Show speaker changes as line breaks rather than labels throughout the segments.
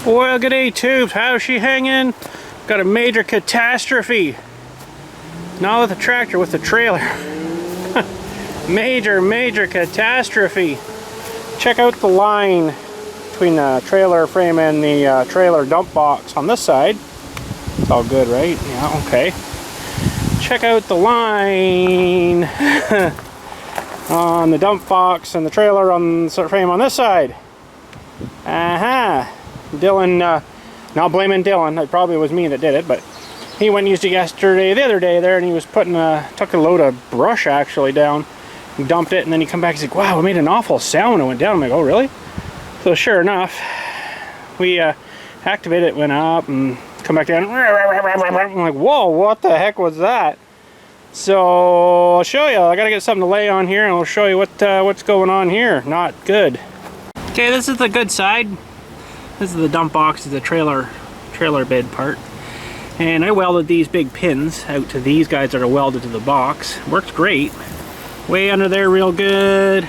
Well, good day, tubes. How's she hanging? Got a major catastrophe. Not with the tractor, with the trailer. major catastrophe. Check out the line between the trailer frame and the trailer dump box on this side. It's all good, right? Yeah, okay. Check out the line on the dump box and the trailer on the frame on this side. Dylan, not blaming Dylan, it probably was me that did it, but he went and used it the other day there, and he was took a load of brush actually down, and dumped it, and then he come back, he's like, wow, it made an awful sound when it went down. I'm like, oh really? So sure enough, we activated it, went up, and come back down, I'm like, whoa, what the heck was that? So I'll show you, I gotta get something to lay on here, and I'll show you what's going on here. Not good. Okay, this is the good side. This is the dump box, is the trailer bed part. And I welded these big pins out to these guys that are welded to the box. Worked great. Way under there real good.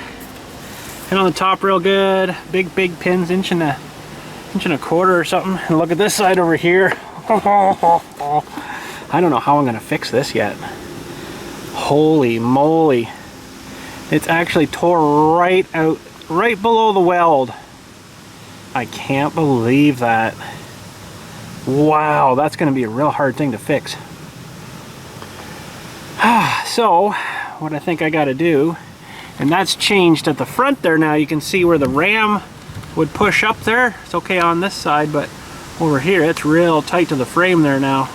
And on the top real good. Big pins, inch and a quarter or something. And look at this side over here. I don't know how I'm gonna fix this yet. Holy moly. It's actually tore right out, right below the weld. I can't believe that. Wow, that's going to be a real hard thing to fix. So, what I think I got to do, and that's changed at the front there now. You can see where the ram would push up there. It's okay on this side, but over here it's real tight to the frame there now.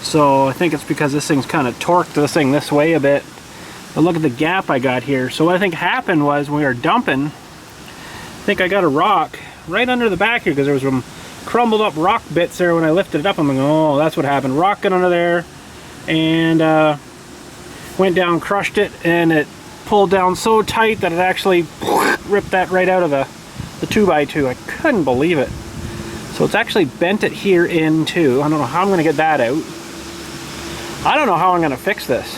So I think it's because this thing's kind of torqued this thing this way a bit. But look at the gap I got here. So what I think happened was when we were dumping, I think I got a rock right under the back here, because there was some crumbled up rock bits there when I lifted it up. I'm like, oh, that's what happened. Rock got under there and went down, crushed it, and it pulled down so tight that it actually ripped that right out of the 2x2. I couldn't believe it. So it's actually bent it here in too. I don't know how I'm going to get that out. I don't know how I'm going to fix this.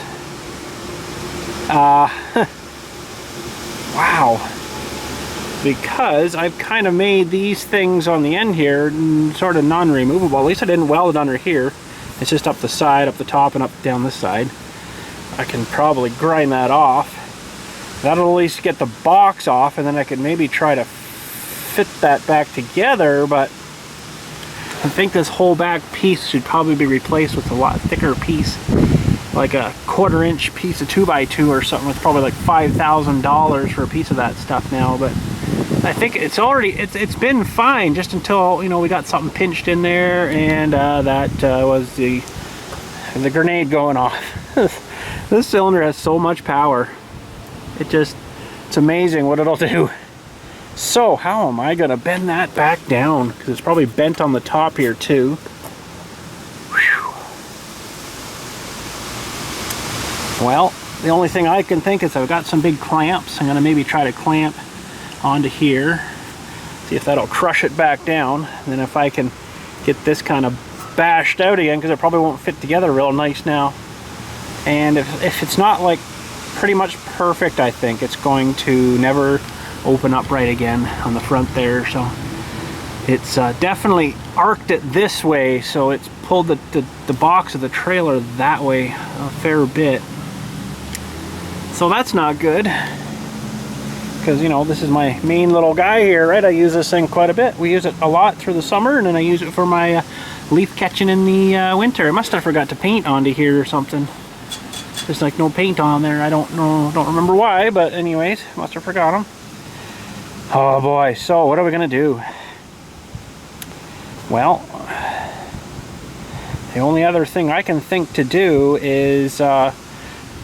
Wow. Because I've kind of made these things on the end here sort of non-removable. At least I didn't weld it under here. It's just up the side, up the top, and up down this side. I can probably grind that off. That'll at least get the box off, and then I could maybe try to fit that back together, but I think this whole back piece should probably be replaced with a lot thicker piece, like a 1/4 inch piece of 2x2 or something. It's probably like $5,000 for a piece of that stuff now, but I think it's been fine just until, you know, we got something pinched in there, and that was the grenade going off. This cylinder has so much power. It's amazing what it'll do. So how am I gonna bend that back down? Because it's probably bent on the top here too. Whew. Well, the only thing I can think is I've got some big clamps. I'm gonna maybe try to clamp onto here, see if that'll crush it back down. And then if I can get this kind of bashed out again, because it probably won't fit together real nice now. And if it's not like pretty much perfect, I think it's going to never open up right again on the front there. So it's definitely arced it this way, so it's pulled the box of the trailer that way a fair bit. So that's not good, because, you know, this is my main little guy here, right? I use this thing quite a bit. We use it a lot through the summer, and then I use it for my leaf catching in the winter. I must have forgot to paint onto here or something. There's like no paint on there. I don't know, don't remember why, but anyways, must have forgot them. Oh boy, so what are we gonna do? Well, the only other thing I can think to do is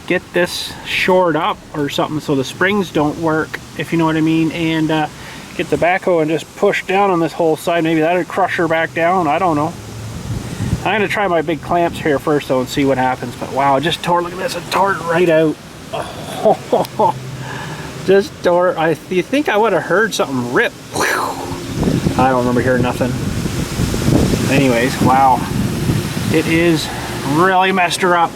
get this shored up or something so the springs don't work, if you know what I mean, and get the backhoe and just push down on this whole side. Maybe that'll crush her back down. I don't know. I'm gonna try my big clamps here first though and see what happens. But wow, it just tore, look at this, it tore it right out. Oh, just tore. You think I would have heard something rip. I don't remember hearing nothing. Anyways, wow. It is really messed her up.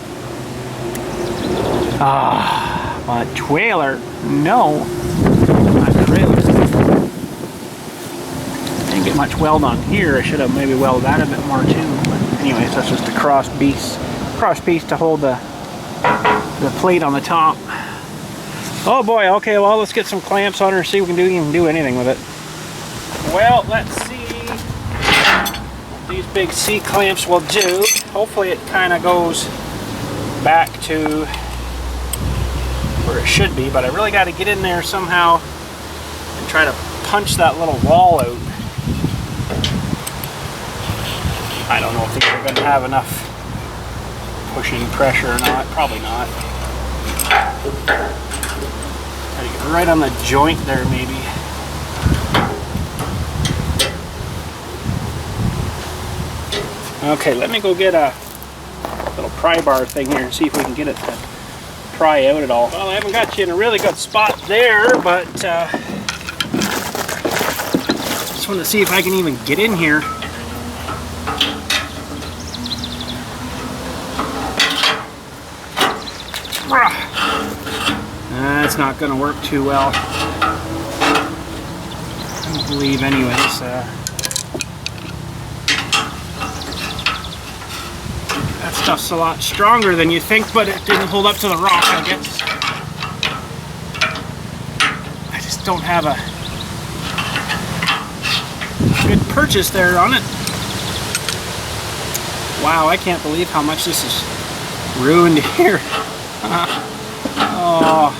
My trailer. No. My trailer. Dang it. much weld on here. I should have maybe welded that a bit more too. But anyways, that's just a cross piece to hold the plate on the top. Oh boy, okay, well, let's get some clamps on her and see if we can even do anything with it. Well, let's see what these big C clamps will do. Hopefully it kind of goes back to where it should be, but I really got to get in there somehow and try to punch that little wall out. I don't know if these are going to have enough pushing pressure or not. Probably not. Gotta get right on the joint there, maybe. Okay, let me go get a little pry bar thing here and see if we can get it to pry out at all. Well, I haven't got you in a really good spot there, but just want to see if I can even get in here. That's not going to work too well. I don't believe anyways. That stuff's a lot stronger than you think, but it didn't hold up to the rock, I guess. I just don't have a good purchase there on it. Wow, I can't believe how much this is ruined here. Oh.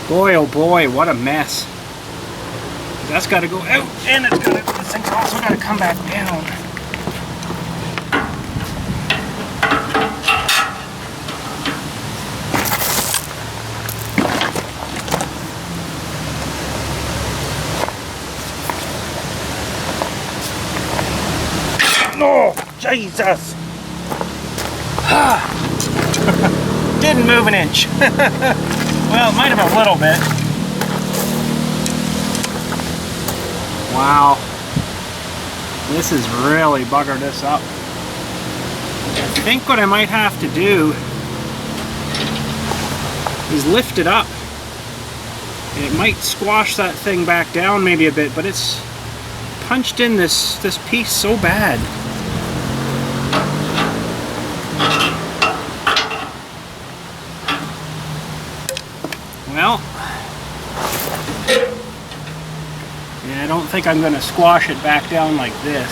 Boy, oh boy, what a mess. That's got to go out, and it's got to, this thing's also got to come back down. Oh, Jesus! Didn't move an inch. Well, it might have a little bit. Wow. This has really buggered us up. I think what I might have to do is lift it up. It might squash that thing back down maybe a bit, but it's punched in this piece so bad. Well, yeah, I don't think I'm going to squash it back down like this.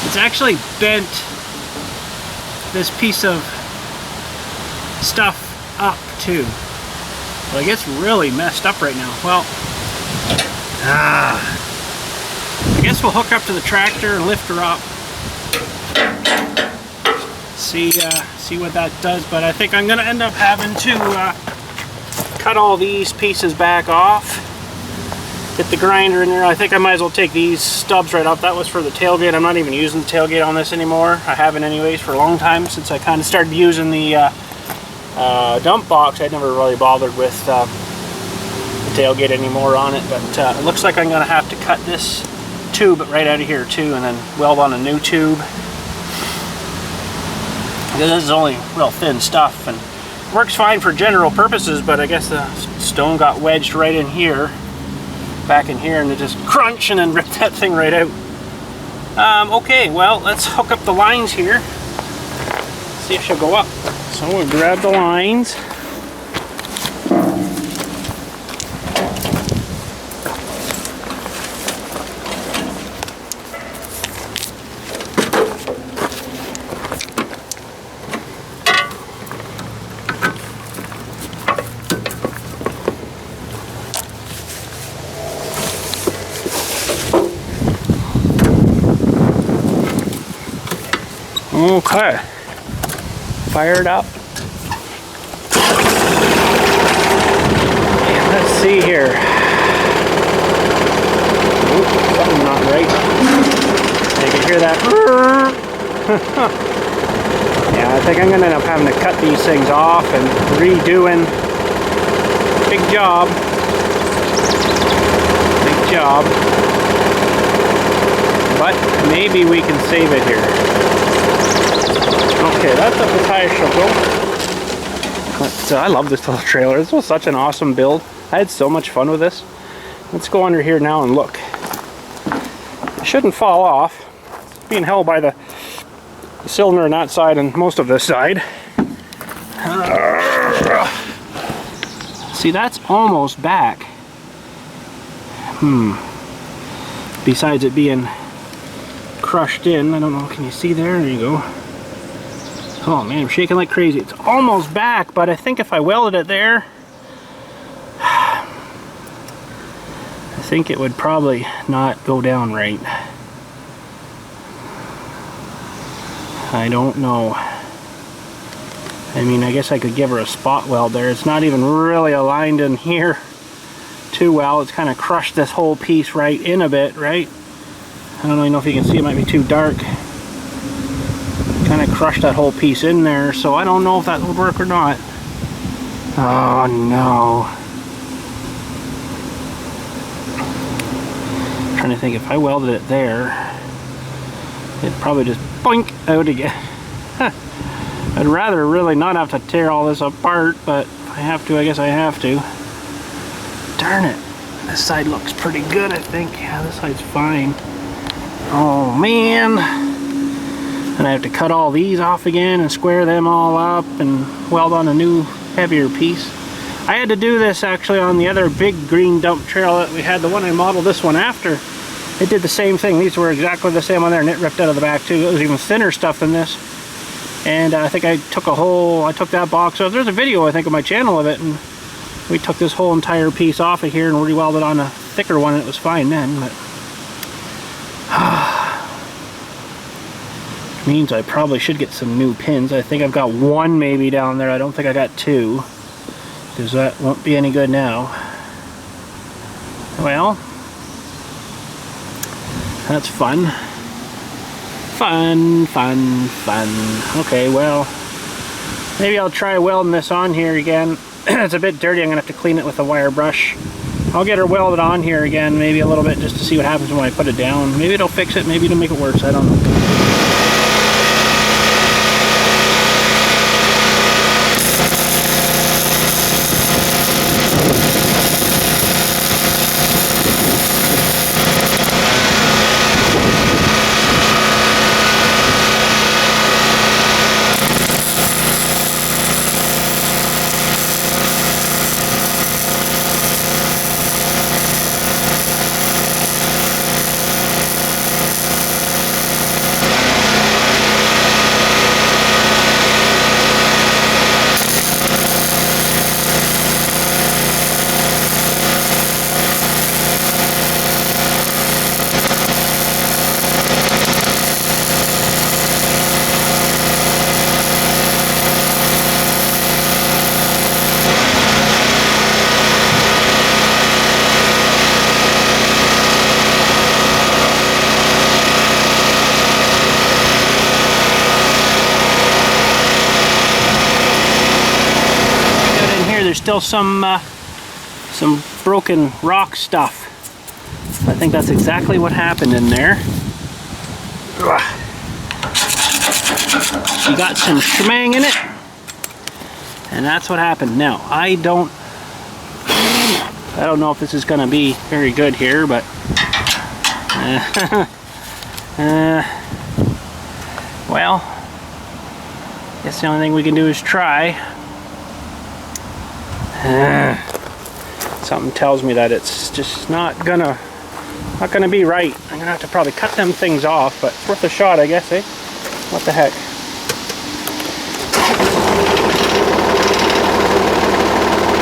It's actually bent this piece of stuff up too. Like, it's really messed up right now. Well, I guess we'll hook up to the tractor and lift her up. See what that does. But I think I'm gonna end up having to cut all these pieces back off. Get the grinder in there. I think I might as well take these stubs right off. That was for the tailgate. I'm not even using the tailgate on this anymore. I haven't anyways for a long time, since I kind of started using the dump box. I'd never really bothered with the tailgate anymore on it, but it looks like I'm going to have to cut this tube right out of here too, and then weld on a new tube. This is only real thin stuff and works fine for general purposes, but I guess the stone got wedged right in here, back in here, and it just crunch and then rip that thing right out. Okay, well, let's hook up the lines here, see if she'll go up. So we'll grab the lines. Okay, fired up. And let's see here. something not right. You can hear that. Yeah, I think I'm going to end up having to cut these things off and redoing. Big job. Big job. But maybe we can save it here. Okay, that's up as high as she'll go. But, I love this little trailer. This was such an awesome build. I had so much fun with this. Let's go under here now and look. It shouldn't fall off. It's being held by the cylinder on that side and most of this side. See, that's almost back. Besides it being crushed in, I don't know, can you see there? There you go. Oh man, I'm shaking like crazy. It's almost back, but I think if I welded it there, I think it would probably not go down right. I don't know. I mean, I guess I could give her a spot weld there. It's not even really aligned in here too well. It's kind of crushed this whole piece right in a bit, right? I don't really know if you can see, it might be too dark. Kind of crushed that whole piece in there, so I don't know if that would work or not. Oh no. I'm trying to think, if I welded it there, it'd probably just boink out again. I'd rather really not have to tear all this apart, but if I have to, I guess I have to. Darn it. This side looks pretty good, I think. Yeah, this side's fine. Oh man. And I have to cut all these off again and square them all up and weld on a new, heavier piece. I had to do this actually on the other big green dump trailer that we had, the one I modeled this one after. It did the same thing. These were exactly the same on there, and it ripped out of the back too. It was even thinner stuff than this. And I think I took that box off. There's a video, I think, on my channel of it, and we took this whole entire piece off of here and re-welded on a thicker one, and it was fine then. But means I probably should get some new pins. I think I've got one maybe down there. I don't think I got two, because that won't be any good now. Well, that's fun. Fun, fun, fun. Okay, well, maybe I'll try welding this on here again. It's a bit dirty. I'm gonna have to clean it with a wire brush. I'll get her welded on here again, maybe a little bit, just to see what happens when I put it down. Maybe it'll fix it, maybe it'll make it worse, I don't know. There's still some broken rock stuff. I think that's exactly what happened in there. She got some schmang in it, and that's what happened. Now, I don't know if this is going to be very good here, but well, I guess the only thing we can do is try. Something tells me that it's just not gonna be right. I'm gonna have to probably cut them things off, but it's worth a shot, I guess, eh? What the heck?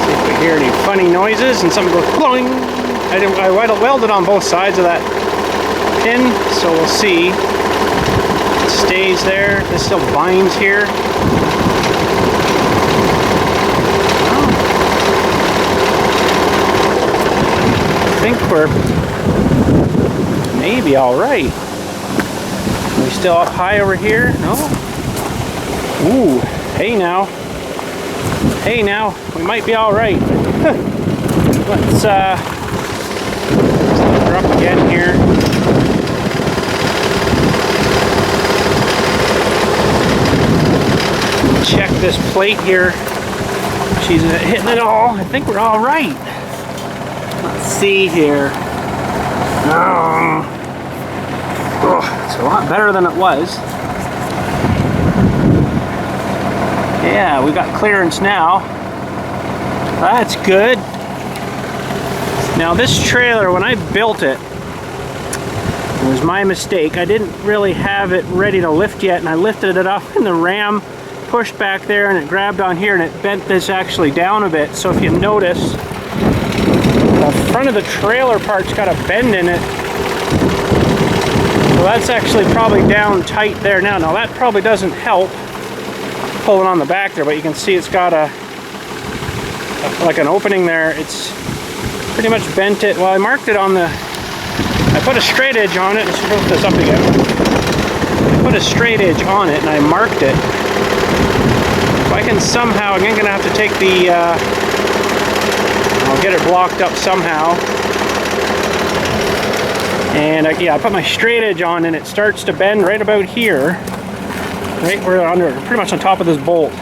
See if we hear any funny noises and something goes boing. I welded on both sides of that pin, so we'll see. It stays there. This still binds here. I think we're be all right. Are we still up high over here? No? Ooh, hey now. Hey now, we might be all right. Let's look her up again here. Check this plate here. She's hitting it all. I think we're all right. Let's see here. Oh, it's a lot better than it was. Yeah, we got clearance now. That's good. Now this trailer, when I built it, it was my mistake. I didn't really have it ready to lift yet, and I lifted it up and the ram pushed back there and it grabbed on here and it bent this actually down a bit. So if you notice, the front of the trailer part's got a bend in it. So that's actually probably down tight there now. Now that probably doesn't help pulling on the back there, but you can see it's got like an opening there. It's pretty much bent it. Well, I marked it on the, I put a straight edge on it. Let's lift this up again. I put a straight edge on it and I marked it. If I can somehow, I'm gonna have to take the, I'll get it blocked up somehow. And yeah, I put my straight edge on and it starts to bend right about here. Right, we're under, pretty much on top of this bolt.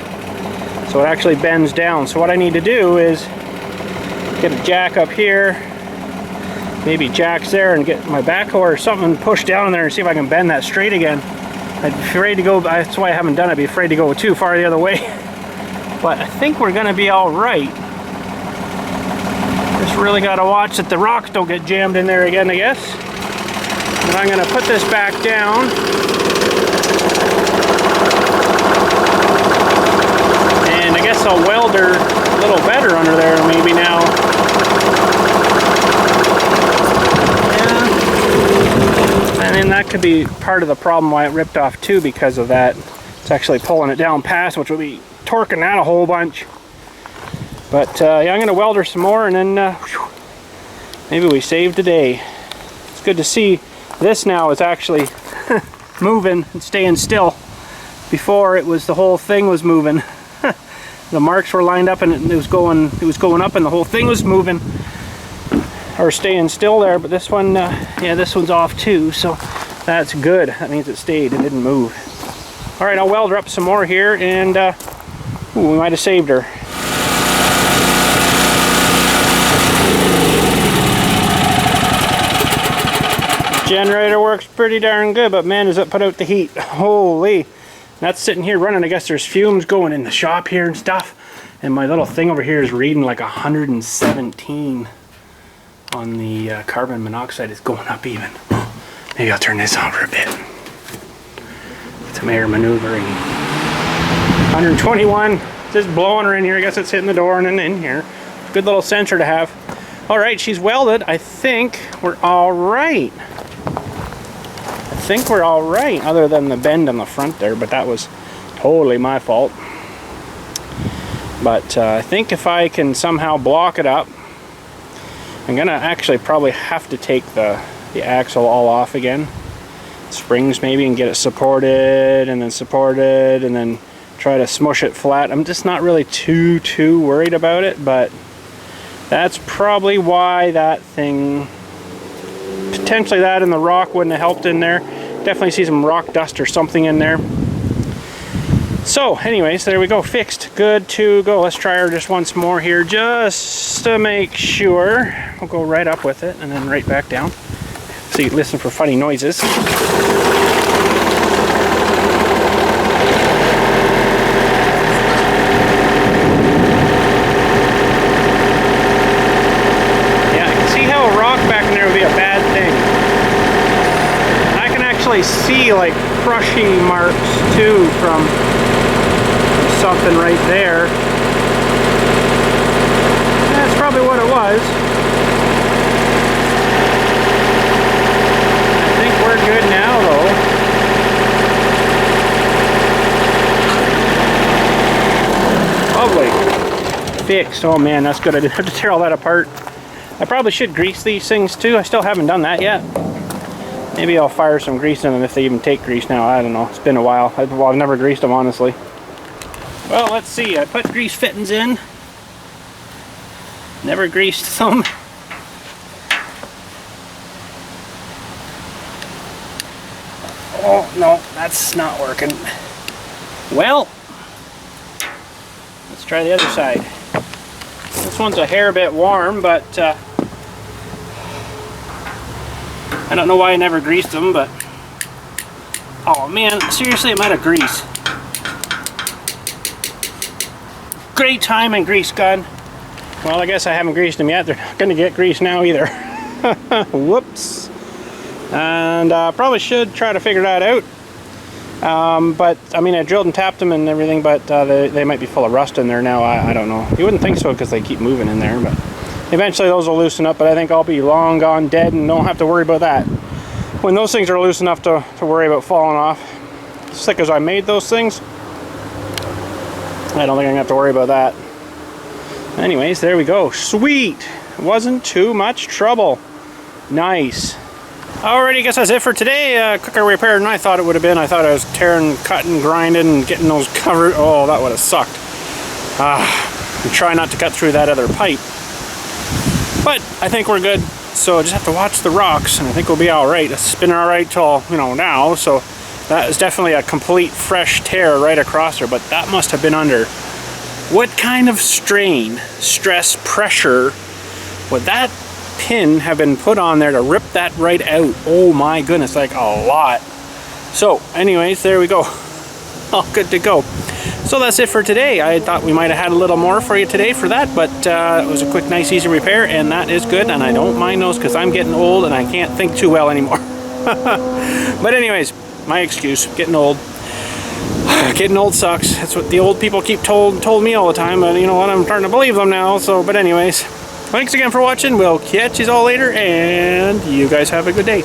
So it actually bends down. So what I need to do is get a jack up here, maybe jacks there, and get my backhoe or something pushed down in there and see if I can bend that straight again. I'm afraid to go, that's why I haven't done it, I'd be afraid to go too far the other way. But I think we're gonna be all right. Just really gotta watch that the rocks don't get jammed in there again, I guess. And I'm gonna put this back down. And I guess I'll weld her a little better under there maybe now. And then that could be part of the problem why it ripped off too, because of that. It's actually pulling it down past, which will be torquing that a whole bunch. But yeah, I'm going to weld her some more and then maybe we saved the day. It's good to see this now is actually moving and staying still. Before it was, the whole thing was moving. The marks were lined up and it was going up and the whole thing was moving. Or staying still there, but this one, yeah, this one's off too, so that's good. That means it stayed, it didn't move. All right, I'll weld her up some more here, and ooh, we might have saved her. Generator works pretty darn good, but man, does it put out the heat. Holy, that's sitting here running. I guess there's fumes going in the shop here and stuff, and my little thing over here is reading like 117. On the carbon monoxide is going up even. Maybe I'll turn this on for a bit. Some air maneuvering. 121, just blowing her in here. I guess it's hitting the door and then in here. Good little sensor to have. All right, she's welded. I think we're all right. I think we're all right, other than the bend on the front there, but that was totally my fault. But I think if I can somehow block it up, I'm gonna actually probably have to take the axle all off again. Springs maybe, and get it supported and then try to smush it flat. I'm just not really too worried about it, but that's probably why that thing, potentially that and the rock wouldn't have helped in there. Definitely see some rock dust or something in there. So anyways, there we go, fixed, good to go. Let's try her just once more here, just to make sure. We'll go right up with it and then right back down. So you listen for funny noises. Yeah, I can see how a rock back in there would be a bad thing. I can actually see like crushing marks too from something right there. That's probably what it was. I think we're good now though. Lovely. Fixed. Oh man, that's good. I didn't have to tear all that apart. I probably should grease these things too. I still haven't done that yet. Maybe I'll fire some grease in them if they even take grease now. I don't know. It's been a while. I've never greased them, honestly. Well, let's see. I put grease fittings in. Never greased them. Oh, no, that's not working. Well, let's try the other side. This one's a hair bit warm, but I don't know why I never greased them, but oh man, seriously, I'm out of grease. Great time and grease gun. Well, I guess I haven't greased them yet. They're not going to get greased now either. Whoops. And probably should try to figure that out. But I mean, I drilled and tapped them and everything, but they might be full of rust in there now. I don't know. You wouldn't think so because they keep moving in there, but eventually those will loosen up. But I think I'll be long gone dead and don't have to worry about that. When those things are loose enough to worry about falling off, as thick as I made those things, I don't think I'm gonna have to worry about that. Anyways, there we go. Sweet. Wasn't too much trouble. Nice. Alrighty, I guess that's it for today. Quicker repair than I thought it would have been. I thought I was tearing, cutting, grinding, and getting those covered. Oh, that would have sucked. And try not to cut through that other pipe. But I think we're good. So I just have to watch the rocks, and I think we'll be alright. It's been alright till, you know, now. So that is definitely a complete fresh tear right across there. But that must have been under what kind of strain, stress, pressure would that pin have been put on there to rip that right out? Oh my goodness, like a lot. So anyways, there we go. All good to go. So that's it for today. I thought we might have had a little more for you today for that, but it was a quick, nice, easy repair, and that is good, and I don't mind those because I'm getting old and I can't think too well anymore. But anyways, my excuse, getting old. Getting old sucks. That's what the old people keep told me all the time, but you know what, I'm starting to believe them now. So, but anyways, thanks again for watching. We'll catch you all later, and you guys have a good day.